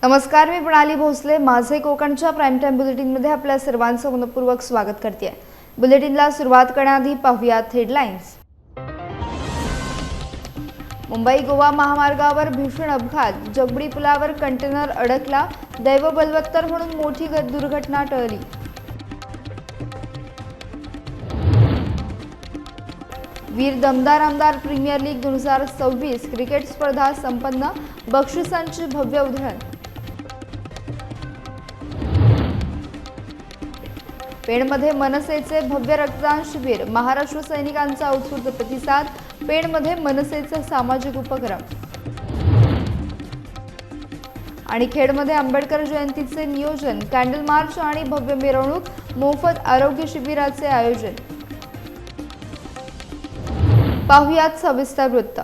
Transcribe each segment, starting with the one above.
नमस्कार, मी प्रणाली भोसले. माझे कोकणच्या प्राईम टाइम बुलेटिनमध्ये आपल्या सर्वांचं मनपूर्वक स्वागत करते. बुलेटिनला सुरुवात करण्याआधी पाहूयात हेडलाईन्स. मुंबई गोवा महामार्गावर भीषण अपघात. जगबुडी पुलावर कंटेनर अडकला. दैव बलवत्तर म्हणून मोठी दुर्घटना टळली. वीर दमदार आमदार प्रीमियर लीग 2026 क्रिकेट स्पर्धा संपन्न. बक्षिसांची भव्य उधळण. पेणमध्ये मनसेचे भव्य रक्तदान शिबिर. महाराष्ट्र सैनिकांचा उत्स्फूर्त प्रतिसाद. पेणमध्ये मनसेचे सामाजिक उपक्रम. आणि खेडमध्ये आंबेडकर जयंतीचे नियोजन. कॅन्डल मार्च आणि भव्य मिरवणूक. मोफत आरोग्य शिबिराचे आयोजन. पाहुयात सविस्तर वृत्त.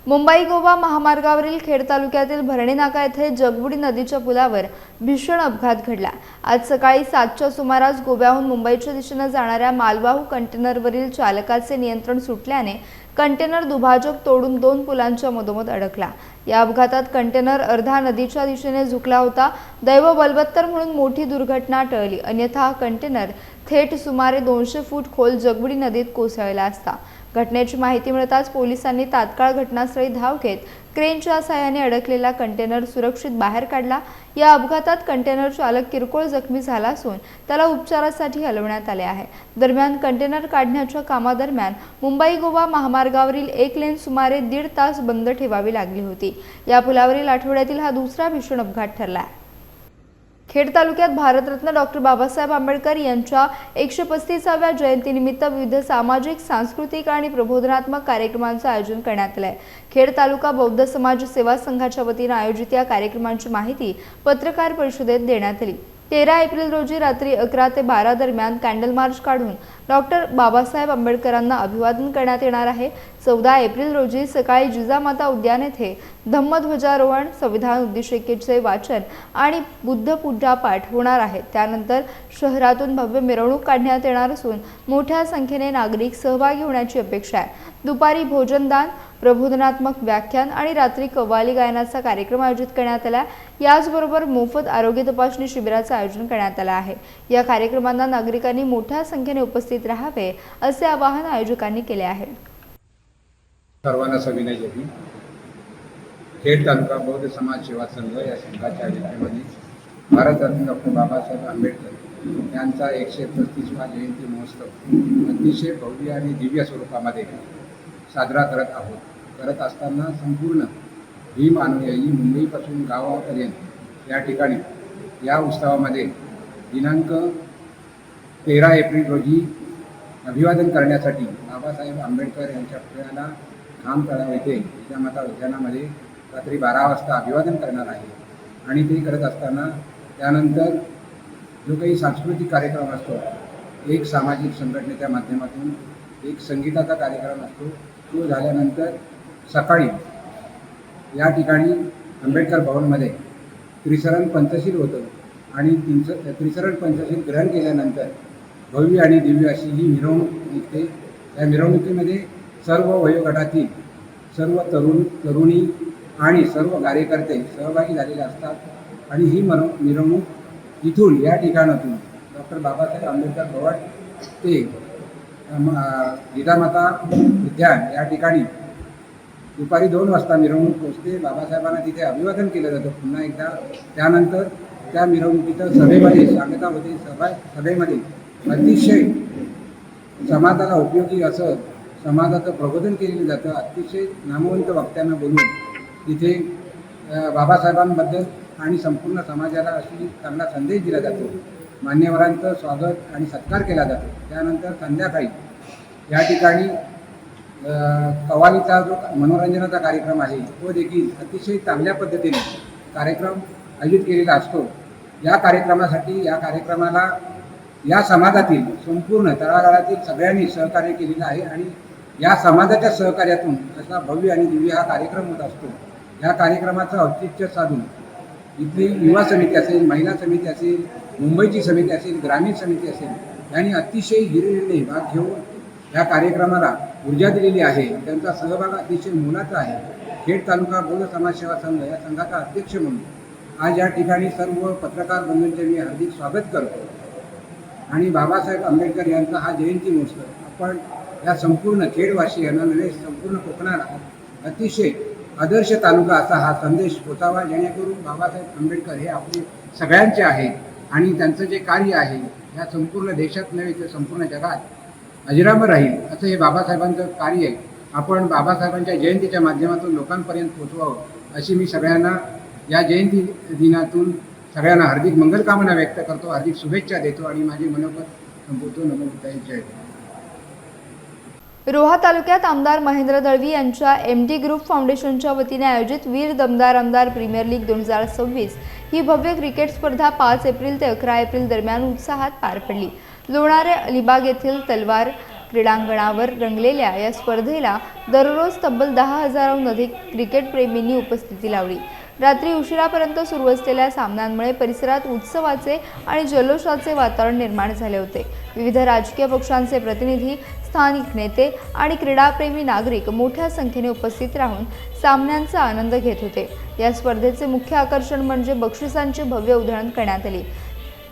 मुंबई गोवा महामार्गावरील खेड तालुक्यातील भरणी नाका येथे जगबुडी नदीच्या पुलावर भीषण अपघात घडला. आज सकाळी 7च्या सुमारास गोव्याहून मुंबईच्या दिशेने जाणाऱ्या मालवाहू कंटेनरवरील चालकाचे नियंत्रण सुटल्याने कंटेनर दुभाजक तोडून 2 पुलांच्या मधोमध अडकला. या अपघातात कंटेनर अर्धा नदीच्या दिशेने झुकला होता. दैव बलवत्तर म्हणून मोठी दुर्घटना टळली. अन्यथा कंटेनर थेट सुमारे 200 फूट खोल जगबुडी नदीत कोसळला असता. घटनेची माहिती मिळताच पोलिसांनी तात्काळ घटनास्थळी धाव घेत क्रेनच्या साहाय्याने अडकलेला कंटेनर सुरक्षित बाहेर काढला. या अपघातात कंटेनर चालक किरकोळ जखमी झाला असून त्याला उपचारासाठी हलवण्यात आले आहे. दरम्यान कंटेनर काढण्याच्या कामादरम्यान मुंबई गोवा महामार्गावरील एक लेन सुमारे 1.5 तास बंद ठेवावी लागली होती. या पुलावरील आठवड्यातील हा दुसरा भीषण अपघात ठरला आहे. खेड तालुक्यात भारतरत्न डॉक्टर बाबासाहेब आंबेडकर यांच्या 135व्या जयंतीनिमित्त विविध सामाजिक, सांस्कृतिक आणि प्रबोधनात्मक कार्यक्रमांचं आयोजन करण्यात आलं आहे. खेड तालुका बौद्ध समाज सेवा संघाच्या वतीने आयोजित या कार्यक्रमांची माहिती पत्रकार परिषदेत देण्यात आली. 13 एप्रिल रोजी रात्री 11 ते 12 दरम्यान कॅन्डल मार्च काढून डॉक्टर बाबासाहेब आंबेडकरांना अभिवादन करण्यात येणार आहे. 14 एप्रिल रोजी सकाळी जिजामाता उद्यान येथे धम्मध्वजारोहण, संविधान उद्देशिकेचे वाचन आणि बुद्ध पूजा पाठ होणार आहे. त्यानंतर शहरातून भव्य मिरवणूक काढण्यात येणार असून मोठ्या संख्येने नागरिक सहभागी होण्याची अपेक्षा आहे. दुपारी भोजनदान, प्रबोधनात्मक व्याख्यान आणि रात्री कव्वाली गायनाचा कार्यक्रम आयोजित करण्यात आला. याचबरोबर मोफत आरोग्य तपासणी शिबिराचे आयोजन करण्यात आले आहे. या कार्यक्रमांना नागरिकांनी मोठ्या संख्येने उपस्थित राहावे असे आवाहन आयोजकांनी केले आहे. सर्वांना सविनय जय. खेड तालुका बौद्ध समाज सेवा संघ या संघाच्या विद्यमाने भारतरत्न डॉक्टर बाबासाहेब आंबेडकर यांचा 135वा जयंती महोत्सव अतिशय भव्य आणि दिव्य स्वरूपामध्ये साजरा करत असताना संपूर्ण भीम अनुयायी मुंबईपासून गावापर्यंत या ठिकाणी या उत्सवामध्ये दिनांक 13 एप्रिल रोजी अभिवादन करण्यासाठी बाबासाहेब आंबेडकर यांच्या पुतळ्याला खाम तळाव येथे जिजामाता उद्यानामध्ये रात्री 12 वाजता अभिवादन करणार आहे. आणि ते करत असताना त्यानंतर जो काही सांस्कृतिक कार्यक्रम असतो, एक सामाजिक संघटनेच्या माध्यमातून एक संगीताचा कार्यक्रम असतो, तो झाल्यानंतर सकाळी या ठिकाणी आंबेडकर भवनमध्ये त्रिसरण पंचशील होतं आणि त्रिसरण पंचशील ग्रहण केल्यानंतर भव्य आणि दिव्य अशी ही मिरवणूक निघते. या मिरवणुकीमध्ये सर्व वयोगटातील सर्व तरुणी आणि सर्व कार्यकर्ते सहभागी झालेले असतात. आणि ही मिरवणूक इथून या ठिकाणातून डॉक्टर बाबासाहेब आंबेडकर भवन ते जिजामाता उद्यान या ठिकाणी दुपारी 2 वाजता मिरवणूक पोहोचते. बाबासाहेबांना तिथे अभिवादन केलं जातं पुन्हा एकदा. त्यानंतर त्या मिरवणुकीचं सभेमध्ये सांगता होते. सभेमध्ये अतिशय समाजाला उपयोगी असं समाजाचं प्रबोधन केलं जातं. अतिशय नामवंत वक्त्यांना बोलून तिथे बाबासाहेबांबद्दल आणि संपूर्ण समाजाला अशी चांगला संदेश दिला जातो. मान्यवरांचं स्वागत आणि सत्कार केला जातो. त्यानंतर संध्याकाळी या ठिकाणी कव्वालीचा जो मनोरंजनाचा कार्यक्रम आहे तो देखील अतिशय चांगल्या पद्धतीने कार्यक्रम आयोजित केलेला असतो. या कार्यक्रमाला या समाजातील संपूर्ण तळागाळातील सगळ्यांनी सहकार्य केलेलं आहे. आणि या समाजाच्या सहकार्यातून असा भव्य आणि दिव्य हा कार्यक्रम होत असतो. या कार्यक्रमाचं औचित्य साधून इथली युवा समिती असेल, महिला समिती असेल, मुंबईची समिती असेल, ग्रामीण समिती असेल यांनी अतिशय हिरिरीने भाग घेऊन या कार्यक्रमाला ऊर्जा दिलेली आहे. त्यांचा सहभाग अतिशय मोलाचा आहे. खेड तालुका बौद्ध समाज सेवा संघ या संघाचा अध्यक्ष म्हणून आज या ठिकाणी सर्व पत्रकार बंधूंचे मी हार्दिक स्वागत करतो आणि बाबासाहेब आंबेडकर यांचा हा जयंती महोत्सव आपण या संपूर्ण खेडवासियांना नव्हे संपूर्ण कोकणाला अतिशय आदर्श तालुका असा हा संदेश पोचावा, जेणेकरून बाबासाहेब आंबेडकर हे आपले सगळ्यांचे आहेत आणि त्यांचं जे कार्य आहे या संपूर्ण देशात नव्हे तर संपूर्ण जगात अजरामर राहील असं हे बाबासाहेबांचं कार्य आहे. आपण बाबासाहेबांच्या जयंतीच्या माध्यमातून लोकांपर्यंत पोचवावं अशी मी सगळ्यांना या जयंती दिनातून सगळ्यांना हार्दिक मंगलकामना व्यक्त करतो, हार्दिक शुभेच्छा देतो आणि माझी मनोगत संपवतो. नमो बुद्धाय, जय. रोहा तालुक्यात आमदार महेंद्र दळवी यांच्या MD ग्रुप फाउंडेशनच्या वतीने आयोजित वीर दमदार आमदार प्रीमियर लीग 2026 ही भव्य क्रिकेट स्पर्धा 5 एप्रिल ते 11 एप्रिल दरम्यान उत्साहात पार पडली. लोणारे अलिबाग येथील तलवार क्रीडांगणावर रंगलेल्या या स्पर्धेला दररोज तब्बल 10,000हून अधिक क्रिकेटप्रेमींनी उपस्थिती लावली. रात्री उशिरापर्यंत सुरू असलेल्या सामन्यांमुळे परिसरात उत्सवाचे आणि जल्लोषाचे वातावरण निर्माण झाले होते. विविध राजकीय पक्षांचे प्रतिनिधी, स्थानिक नेते आणि क्रीडाप्रेमी नागरिक मोठ्या संख्येने उपस्थित राहून सामन्यांचा आनंद घेत होते. या स्पर्धेचे मुख्य आकर्षण म्हणजे बक्षिसांची भव्य उधळण करण्यात आली.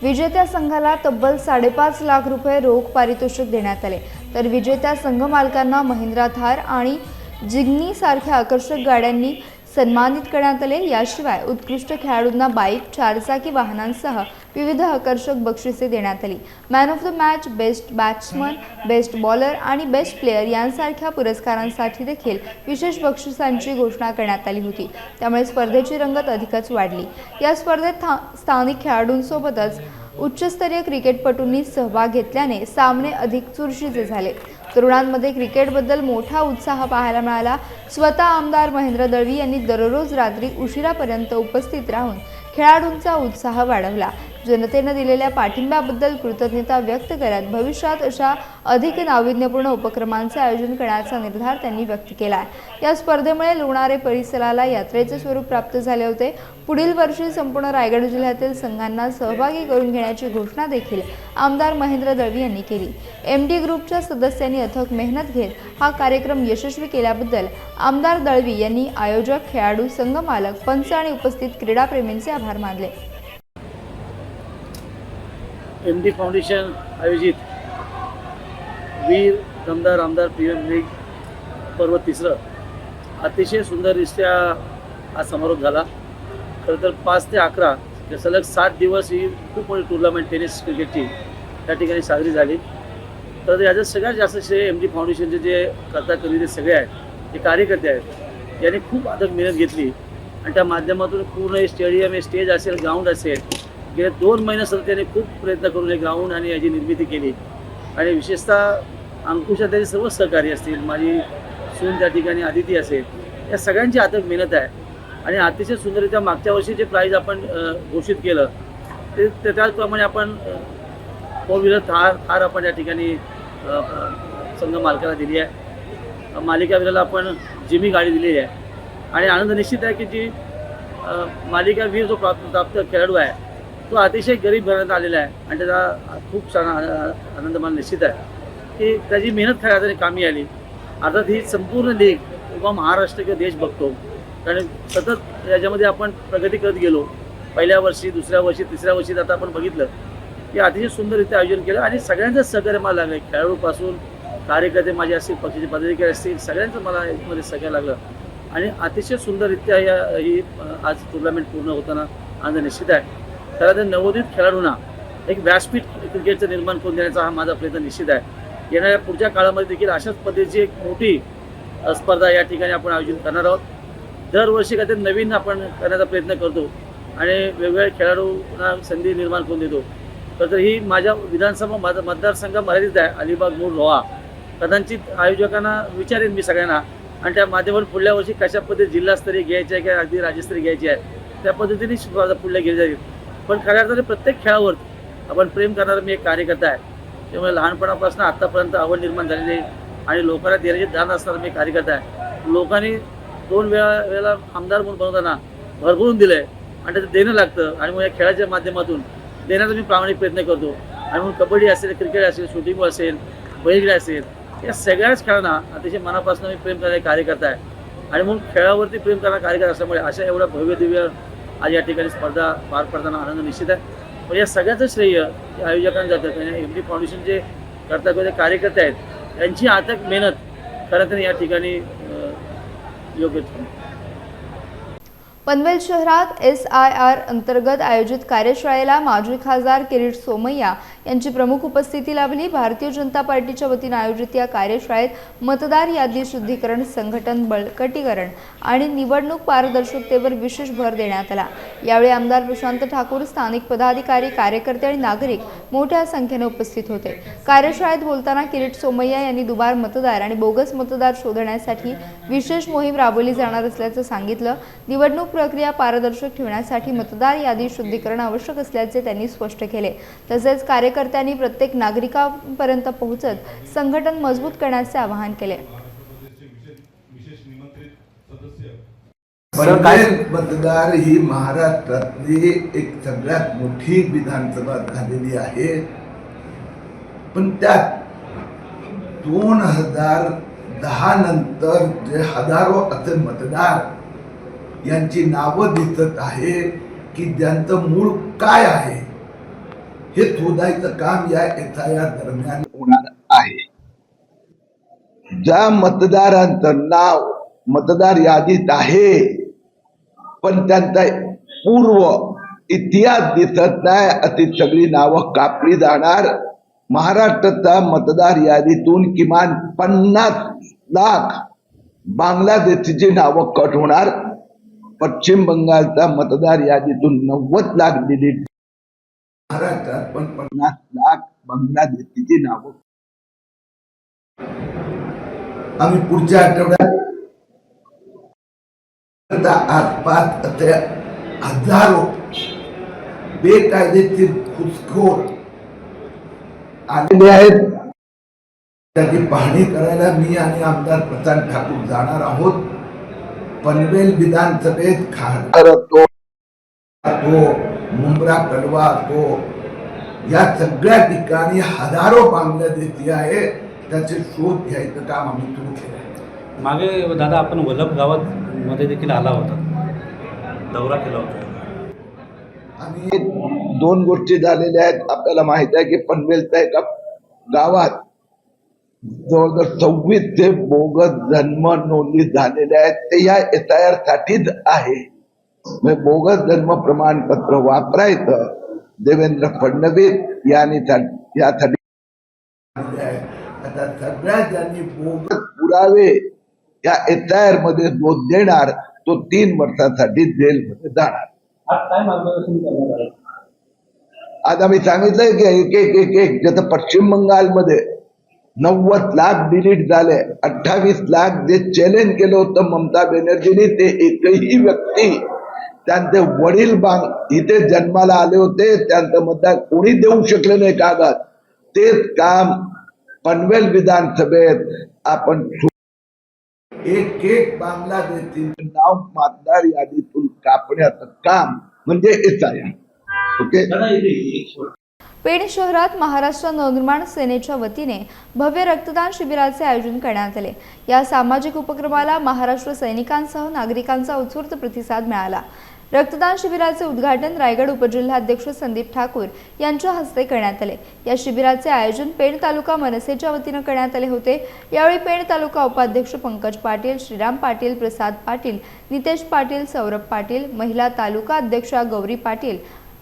विजेत्या संघाला तब्बल 5.5 लाख रुपये रोख पारितोषिक देण्यात आले, तर विजेत्या संघ मालकांना महिंद्रा थार आणि जिग्नी सारख्या आकर्षक गाड्यांनी सन्मानित करण्यात आले. याशिवाय उत्कृष्ट खेळाडूंना बाईक, चारचाकी वाहनांसह विविध आकर्षक बक्षिसे देण्यात आली. Man of the match, best batsman, best bowler आणि बेस्ट प्लेयर यांसारख्या पुरस्कारांसाठी देखील विशेष बक्षिसांची घोषणा करण्यात आली होती. त्यामुळे स्पर्धेची रंगत अधिकच वाढली. या स्पर्धेत स्थानिक खेळाडूंसोबतच उच्चस्तरीय क्रिकेटपटूंनी सहभाग घेतल्याने सामने अधिक चुरशीचे झाले. तरुणांमध्ये क्रिकेटबद्दल मोठा उत्साह पाहायला मिळाला. स्वतः आमदार महेंद्र दळवी यांनी दररोज रात्री उशिरापर्यंत उपस्थित राहून खेळाडूंचा उत्साह वाढवला. जनतेने दिलेल्या पाठिंब्याबद्दल कृतज्ञता व्यक्त करत भविष्यात अशा अधिक नाविन्यपूर्ण उपक्रमांचे आयोजन करण्याचा निर्धार त्यांनी व्यक्त केला. या स्पर्धेमुळे लोणारे परिसराला यात्रेचे स्वरूप प्राप्त झाले होते. पुढील वर्षी संपूर्ण रायगड जिल्ह्यातील संघांना सहभागी करून घेण्याची घोषणा देखील आमदार महेंद्र दळवी यांनी केली. MD ग्रुपच्या सदस्यांनी अथक मेहनत घेत हा कार्यक्रम यशस्वी केल्याबद्दल आमदार दळवी यांनी आयोजक, खेळाडू, संघ मालक, पंच आणि उपस्थित क्रीडाप्रेमींचे आभार मानले. MD फाउंडेशन आयोजित वीर दमदार आमदार प्रीमियर लीग पर्व 3 अतिशय सुंदररित्या हा समारोप झाला. खरं तर 5 ते 11 सलग 7 दिवस ही खूप मोठी टुर्नामेंट टेनिस क्रिकेटची त्या ठिकाणी साजरी झाली. तर याचं सगळ्यात जास्त श्रेय MD फाउंडेशनचे जे कर्ते सगळे आहेत, जे कार्यकर्ते आहेत, यांनी खूप अथक मेहनत घेतली आणि त्या माध्यमातून पूर्ण स्टेडियम, हे स्टेज असेल, ग्राउंड असेल, गेल्या 2 महिन्यासुद्धा त्यांनी खूप प्रयत्न करून हे ग्राउंड आणि याची निर्मिती केली. आणि विशेषतः अंकुशा त्यांचे सर्व सहकारी असतील, माझी सून त्या ठिकाणी आदिती असेल, या सगळ्यांची अथक मेहनत आहे. आणि अतिशय सुंदररित्या मागच्या वर्षी जे प्राईज आपण घोषित केलं ते त्याचप्रमाणे आपण 4 व्हीलर थार आपण या ठिकाणी संघ मालकाला दिली आहे. मालिका वीराला आपण जिमी गाडी दिलेली आहे. आणि आनंद निश्चित आहे की जी मालिका वीर जो प्राप्त खेळाडू आहे तो अतिशय गरीब घराण्यात आलेला आहे आणि त्याचा खूप छान आनंद मला निश्चित आहे की त्याची मेहनत खऱ्या अर्थाने कामी आली. अर्थात ही संपूर्ण लीग किंवा महाराष्ट्र किंवा देश बघतो, कारण सतत याच्यामध्ये आपण प्रगती करत गेलो. पहिल्या वर्षी, दुसऱ्या वर्षी, तिसऱ्या वर्षी आता आपण बघितलं की अतिशय सुंदररित्या आयोजन केलं आणि सगळ्यांचं सहकार्य मला लागलं. खेळाडूपासून कार्यकर्ते माझे असतील, पक्षाचे पदाधिकारी असतील, सगळ्यांचं मला याच्यामध्ये सहकार्य लागलं आणि अतिशय सुंदररित्या ही आज टुर्नामेंट पूर्ण होताना आनंद निश्चित आहे. खरं तर नवोदित खेळाडूंना एक व्यासपीठ क्रिकेटचं निर्माण करून देण्याचा हा माझा प्रयत्न निश्चित आहे. येणाऱ्या पुढच्या काळामध्ये देखील अशाच पद्धतीची एक मोठी स्पर्धा या ठिकाणी आपण आयोजित करणार आहोत. दरवर्षी काहीतरी नवीन आपण करण्याचा प्रयत्न करतो आणि वेगवेगळ्या खेळाडूंना संधी निर्माण करून देतो. तर ही माझ्या विधानसभा मतदारसंघ मर्यादित आहे, अलिबाग, मूळ, रोहा. कदाचित आयोजकांना विचारेन मी सगळ्यांना आणि त्या माध्यमातून पुढल्या वर्षी कशा पद्धती जिल्हास्तरीय घ्यायची आहे किंवा अगदी राज्यस्तरीय घ्यायची आहे त्या पद्धतीने स्पर्धा पुढल्या गेली जाईल. पण खऱ्या अर्थाने प्रत्येक खेळावर आपण प्रेम करणारा मी एक कार्यकर्ता आहे. त्यामुळे लहानपणापासून आत्तापर्यंत आवड निर्माण झालेली आहे आणि लोकांना देण्याची दान असणारा मी कार्यकर्ता आहे. लोकांनी 2 वेळेला आमदार म्हणून बनवताना भरभरून दिलं आहे आणि त्याचं देणं लागतं आणि मग या खेळाच्या माध्यमातून देण्याचा मी प्रामाणिक प्रयत्न करतो. आणि म्हणून कबड्डी असेल, क्रिकेट असेल, शूटिंग असेल, बैलगाडी असेल, या सगळ्याच खेळांना अतिशय मनापासून मी प्रेम करणारे कार्यकर्ता आहे. आणि म्हणून खेळावरती प्रेम करणारा कार्यकर्ता असल्यामुळे अशा एवढ्या भव्य दिव्य आज या ठिकाणी स्पर्धा पार पडताना आनंद निश्चित आहे. पण या सगळ्याचं श्रेय या आयोजकांना जातं. आणि एम डी फाउंडेशन जे करतात ते कार्यकर्ते आहेत त्यांची अथक मेहनत खरं तर या ठिकाणी योग्य ठरते. पनवेल शहरात SIR अंतर्गत आयोजित कार्यशाळेला माजी खासदार किरीट सोमय्या यांची प्रमुख उपस्थिती लाभली. भारतीय जनता पार्टीच्या वतीने आयोजित या कार्यशाळेत मतदार यादी शुद्धीकरण, संघटन बळकटीकरण आणि निवडणूक पारदर्शकतेवर विशेष भर देण्यात आला. यावेळी आमदार प्रशांत ठाकूर, स्थानिक पदाधिकारी, कार्यकर्ते आणि नागरिक मोठ्या संख्येने उपस्थित होते. कार्यशाळेत बोलताना किरीट सोमय्या यांनी दुबार मतदार आणि बोगस मतदार शोधण्यासाठी विशेष मोहीम राबवली जाणार असल्याचं सांगितलं. निवडणूक प्रक्रिया पारदर्शक ठेवण्यासाठी मतदार यादी शुद्धीकरण आवश्यक असल्याचे त्यांनी स्पष्ट केले. तसेच कार्यकर्त्यांनी प्रत्येक नागरिकांपर्यंत पोहोचत संघटन मजबूत करण्याचे आवाहन केले. पनवेल मतदार ही महाराष्ट्रातली एक सगळ्यात मोठी विधानसभा झालेली आहे. पण त्यात 2010 नंतर जे हजारो असे मतदार यांची नावं दिसत आहे की ज्यांचं मूळ काय आहे हे शोधायचं काम या SIR दरम्यान होणार आहे. ज्या मतदारांचं नाव मतदार यादीत आहे पण त्यांचा पूर्व इतिहास दिसत नाही अशी सगळी नावं कापली जाणार. महाराष्ट्राच्या मतदार यादीतून किमान 50 लाख बांगलादेशीची नावं कट होणार. पश्चिम बंगालच्या मतदार यादीतून 90 लाख डिलीट. महाराष्ट्रात पण 50 लाख बांगलादेशीची नावं. आम्ही पुढच्या आठवड्यात आसपास असे हजारो बेकायदेशीर घुसखोर आलेले आहेत. त्याची पाहणी करायला मी आणि आमदार प्रशांत ठाकूर जाणार आहोत. पनवेल विधानसभेत खासदार तो मुंब्रा कलवा तो या सगळ्या ठिकाणी हजारो बांगलादेशी आहे. त्याचे शोध घ्यायचं काम आम्ही सुरू केलं आहे. मागे दादा आपण वलभ गावात मध्ये देखील आला होता, दौरा केला होता. आणि 2 गोष्टी झालेल्या आहेत. आपल्याला माहित आहे की पनवेलच्या एका गावात जवळजवळ 26 बोगस जन्म नोंदणी झालेल्या आहेत. ते या SIR साठीच आहे. बोगस जन्म प्रमाणपत्र वापरायचं देवेंद्र फडणवीस यांनी यासाठी. आता सगळ्या ज्यांनी बोगस पुरावे या SIR मध्ये देणार तो 3 वर्षासाठी जेलमध्ये जाणार. आज आम्ही सांगितलंय की एक जसं पश्चिम बंगालमध्ये 90 लाख डिलीट झाले. 28 लाख जे चॅलेंज केलं होतं ममता बॅनर्जीने ते एकही व्यक्ती त्यांचे वडील इथे जन्माला आले होते त्यांचं मतदान कोणी देऊ शकले नाही कागद. तेच काम पनवेल विधानसभेत आपण एक बांगलादेशीचं नाव मतदार यादीतून कापण्याचं काम म्हणजे SIR. ओके. पेण शहरात महाराष्ट्र नवनिर्माण सेनेच्या वतीने भव्य रक्तदान शिबिराचे आयोजन करण्यात आले. या सामाजिक उपक्रमाला महाराष्ट्र सैनिकांसह नागरिकांचा उत्स्फूर्त प्रतिसाद मिळाला. रक्तदान शिबिराचे उद्घाटन रायगड उपजिल्हाध्यक्ष संदीप ठाकूर यांच्या हस्ते करण्यात आले. या शिबिराचे आयोजन पेण तालुका मनसेच्या वतीने करण्यात आले होते. यावेळी पेण तालुका उपाध्यक्ष पंकज पाटील, श्रीराम पाटील, प्रसाद पाटील, नितेश पाटील, सौरभ पाटील, महिला तालुका अध्यक्षा गौरी पाटील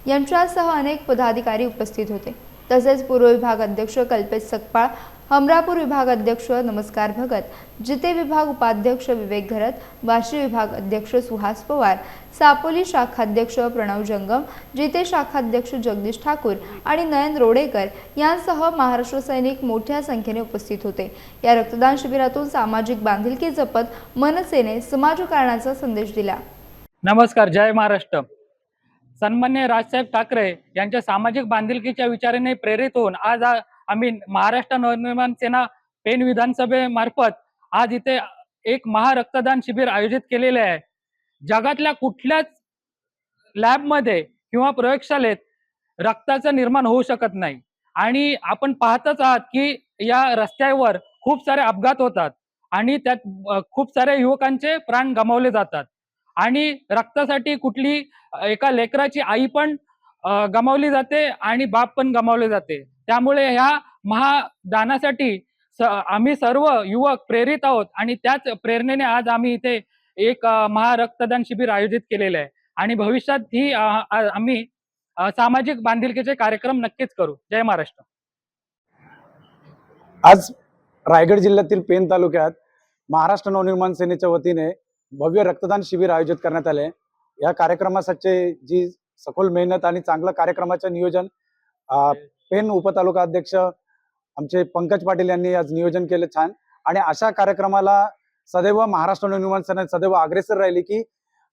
यांच्यासह अनेक पदाधिकारी उपस्थित होते. तसेच पूर्व विभाग अध्यक्ष कल्पेश सकपाळ, हमरापूर विभाग अध्यक्ष नमस्कार भगत, जिते विभाग उपाध्यक्ष विवेक घरत, वाशी विभाग अध्यक्ष सुहास पवार, सापोली शाखाध्यक्ष प्रणव जंगम, जिते शाखाध्यक्ष जगदीश ठाकूर आणि नयन रोडेकर यांसह महाराष्ट्र सैनिक मोठ्या संख्येने उपस्थित होते. या रक्तदान शिबिरातून सामाजिक बांधिलकी जपत मनसेने समाजकारणाचा संदेश दिला. नमस्कार, जय महाराष्ट्र. सन्मान्य राजसाहेब ठाकरे यांच्या सामाजिक बांधिलकीच्या विचाराने प्रेरित होऊन आज आम्ही महाराष्ट्र नवनिर्माण सेना पेण विधानसभेमार्फत आज इथे एक महारक्तदान शिबिर आयोजित केलेले आहे. जगातल्या कुठल्याच लॅबमध्ये किंवा प्रयोगशाळेत रक्ताचं निर्माण होऊ शकत नाही. आणि आपण पाहतच आहात की या रस्त्यावर खूप सारे अपघात होतात आणि त्यात खूप साऱ्या युवकांचे प्राण गमावले जातात. आणि रक्तासाठी कुठली एका लेकराची आई पण गमावली जाते आणि बाप पण गमावले जाते. त्यामुळे ह्या महादानासाठी आम्ही सर्व युवक प्रेरित आहोत आणि त्याच प्रेरणेने आज आम्ही इथे एक महारक्तदान शिबिर आयोजित केलेलं आहे आणि भविष्यात ही आम्ही सामाजिक बांधिलकीचे कार्यक्रम नक्कीच करू. जय महाराष्ट्र. आज रायगड जिल्ह्यातील पेन तालुक्यात महाराष्ट्र नवनिर्माण सेनेच्या वतीने भव्य रक्तदान शिबिर आयोजित करण्यात आले. या कार्यक्रमासाठी जी सखोल मेहनत आणि चांगलं कार्यक्रमाचं नियोजन पेन उपतालुका अध्यक्ष आमचे पंकज पाटील यांनी आज नियोजन केले छान. आणि अशा कार्यक्रमाला सदैव महाराष्ट्र नवनिर्माण सेना सदैव अग्रेसर राहिली की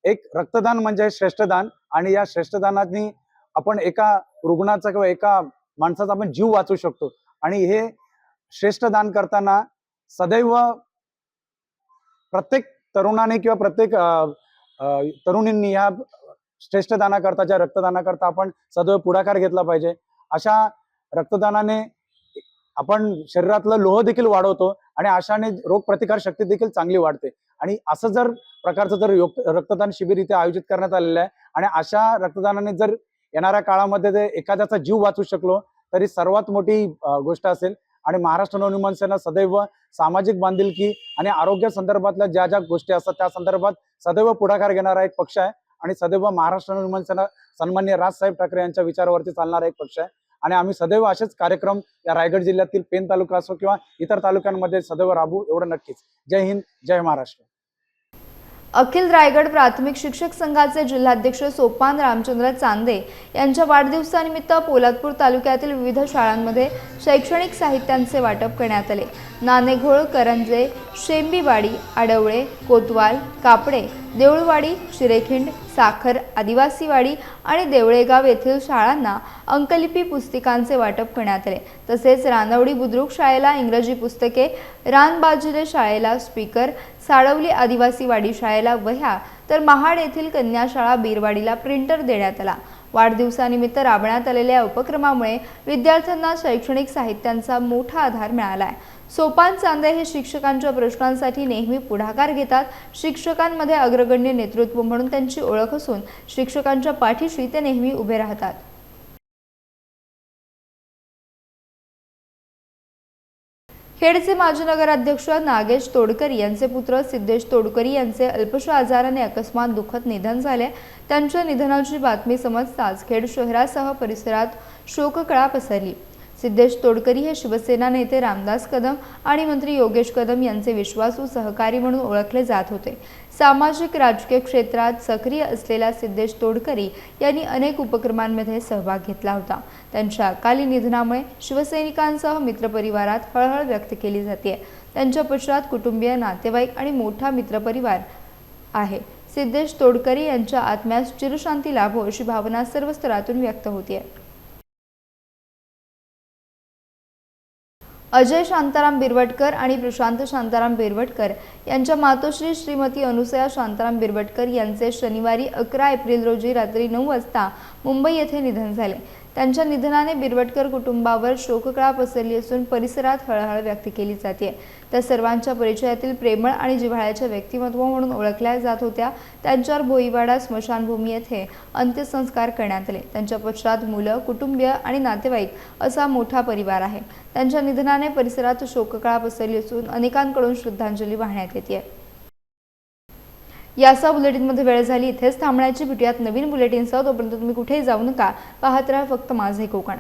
एक रक्तदान म्हणजे श्रेष्ठदान आणि या श्रेष्ठदानाने आपण एका रुग्णाचा किंवा एका माणसाचा आपण जीव वाचवू शकतो. आणि हे श्रेष्ठ दान करताना सदैव प्रत्येक तरुणाने किंवा प्रत्येक तरुणींनी या श्रेष्ठ दानाकरता ज्या रक्तदानाकरता आपण सदैव पुढाकार घेतला पाहिजे. अशा रक्तदानाने आपण शरीरातलं लोह देखील वाढवतो आणि अशाने रोगप्रतिकार शक्ती देखील चांगली वाढते. आणि असं जर प्रकारचं जर रक्तदान शिबिर इथे आयोजित करण्यात आलेलं आहे आणि अशा रक्तदानाने जर येणाऱ्या काळामध्ये ते एखाद्याचा जीव वाचू शकलो तरी सर्वात मोठी गोष्ट असेल. आणि महाराष्ट्र नवनिर्माण सेना सदैव सामाजिक बांधिलकी आणि आरोग्य संदर्भातल्या ज्या ज्या गोष्टी असतात त्या संदर्भात सदैव पुढाकार घेणारा एक पक्ष आहे आणि सदैव महाराष्ट्र नवनिर्माण सेना सन्माननीय राजसाहेब ठाकरे यांच्या विचारावरती चालणारा एक पक्ष आहे. आणि आम्ही सदैव असेच कार्यक्रम या रायगड जिल्ह्यातील पेन तालुका असो किंवा इतर तालुक्यांमध्ये सदैव राबवू एवढं नक्कीच. जय हिंद, जय महाराष्ट्र. अखिल रायगड प्राथमिक शिक्षक संघाचे जिल्हाध्यक्ष सोपान रामचंद्र चांदे यांच्या वाढदिवसानिमित्त पोलादपूर तालुक्यातील विविध शाळांमध्ये शैक्षणिक साहित्यांचे वाटप करण्यात आले. नाणेघोळ, करंजे, शेंबीवाडी, आडवळे, कोतवाल, कापडे, देऊळवाडी, शिरेखिंड, साखर, आदिवासीवाडी आणि देवळेगाव येथील शाळांना अंकलिपी पुस्तिकांचे वाटप करण्यात आले. तसेच रानवडी बुद्रुक शाळेला इंग्रजी पुस्तके, रानबाजिरे शाळेला स्पीकर, साडवली आदिवासीवाडी शाळेला वह्या तर महाड येथील कन्याशाळा बीरवाडीला प्रिंटर देण्यात आला. वाढदिवसानिमित्त राबवण्यात आलेल्या उपक्रमामुळे विद्यार्थ्यांना शैक्षणिक साहित्यांचा मोठा आधार मिळाला आहे. सोपान चांदे हे शिक्षकांच्या प्रश्नांसाठी नेहमी पुढाकार घेतात. शिक्षकांमध्ये अग्रगण्य नेतृत्व म्हणून त्यांची ओळख असून शिक्षकांच्या पाठीशी ते नेहमी उभे राहतात. खेडचे माजी नगराध्यक्ष नागेश तोडकरी यांचे पुत्र सिद्धेश तोडकरी यांचे अल्पशा आजाराने अकस्मात दुःखद निधन झाले. त्यांच्या निधनाची बातमी समजताच खेड शहरासह परिसरात शोककळा पसरली. सिद्धेश तोडकरी हे शिवसेना नेते रामदास कदम आणि मंत्री योगेश कदम यांचे विश्वासू सहकारी म्हणून ओळखले जात होते. सामाजिक राजकीय क्षेत्रात सक्रिय असलेल्या सिद्धेश तोडकरी यांनी अनेक उपक्रमांमध्ये सहभाग घेतला होता. त्यांच्या अकाली निधनामुळे शिवसैनिकांसह मित्रपरिवारात हळहळ व्यक्त केली जाते. त्यांच्या पश्चात कुटुंबीय, नातेवाईक आणि मोठा मित्रपरिवार आहे. सिद्धेश तोडकरी यांच्या आत्म्यास चिरशांती लाभो अशी भावना सर्व स्तरातून व्यक्त होते. अजय शांताराम बिरवटकर आणि प्रशांत शांताराम बिरवटकर यांच्या मातोश्री श्रीमती अनुसया शांताराम बिरवटकर यांचे शनिवारी 11 एप्रिल रोजी रात्री 9 वाजता मुंबई येथे निधन झाले. त्यांच्या निधनाने बिरवटकर कुटुंबावर शोककळा पसरली असून परिसरात हळहळ व्यक्त केली जाते. त्या सर्वांच्या परिचयातील प्रेमळ आणि जिव्हाळ्याच्या व्यक्तिमत्व म्हणून ओळखल्या जात होत्या. त्यांच्यावर भोईवाडा स्मशानभूमी येथे अंत्यसंस्कार करण्यात आले. त्यांच्या पश्चात मुलं, कुटुंबीय आणि नातेवाईक असा मोठा परिवार आहे. त्यांच्या निधनाने परिसरात शोककळा पसरली असून अनेकांकडून श्रद्धांजली वाहण्यात येते. याचा बुलेटिनमध्ये वेळ झाली. इथेच थांबण्याची. भेटूयात नवीन बुलेटिनसह. तोपर्यंत तुम्ही कुठेही जाऊ नका. पाहत राहा फक्त माझे कोकण.